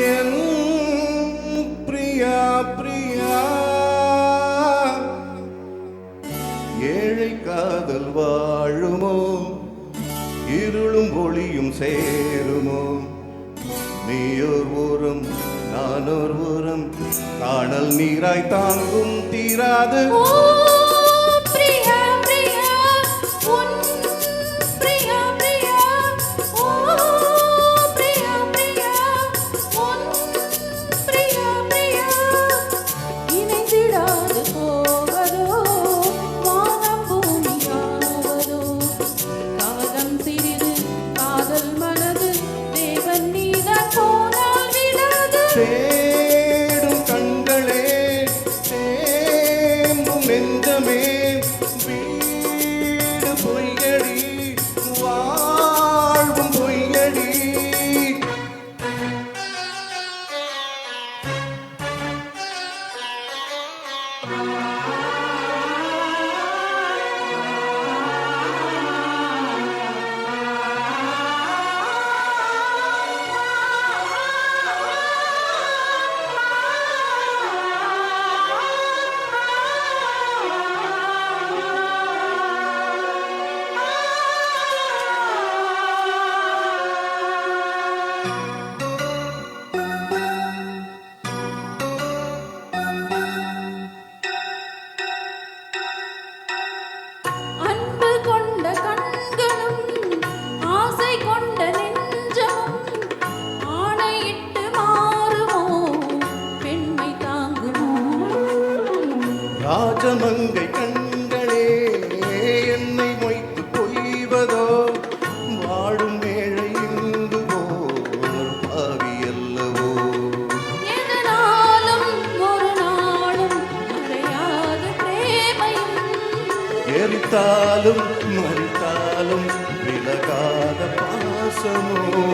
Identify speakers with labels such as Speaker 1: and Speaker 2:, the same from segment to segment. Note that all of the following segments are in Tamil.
Speaker 1: என் பிரியா பிரியா ஏழை காதல் வாழுமோ இருளும் ஒளியும் சேருமோ நீயோர் ஓரம் நானோர் ஓரம் காணல் நீராய் தாங்கும் தீராது தேடும் கண்களே தேம்பும் நெஞ்சமே வீடு பொய்யடி வாழ்வும் பொய்யடி ராஜமங்கை கண்களே என்னை மொய்த்து பொய்வதோ வாடும் ஏழை இங்கு போர் பாவி அல்லவோ
Speaker 2: ஒரு நாளும் மறையாத பிரேமையும்
Speaker 1: எரித்தாலும் மறித்தாலும் விலகாத பாசமோ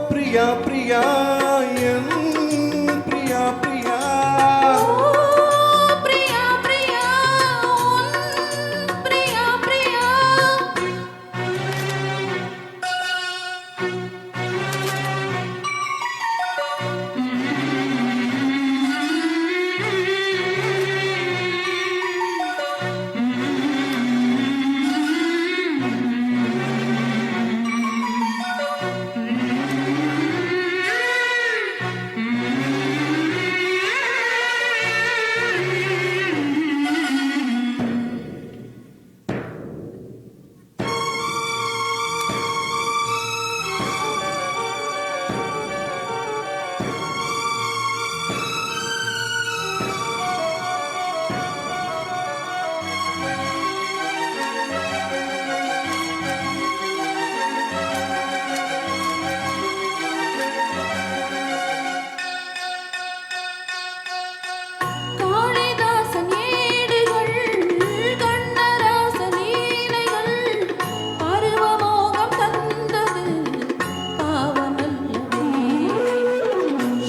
Speaker 1: பிரியா பிரியா என் பிரியா பிரியா
Speaker 2: பிரியா பிரியா பிரியா பிரியா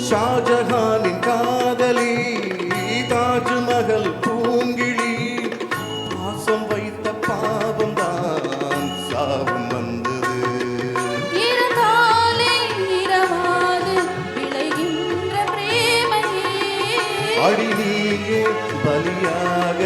Speaker 1: ஷாஜஹானின் காதலி தாஜ்மஹல் பூங்கிழி பாசம் வைத்த பாவம் தான் சாபம் வந்தது
Speaker 2: விளைகின்ற பிரேமையே
Speaker 1: அடி நீயே பலியாக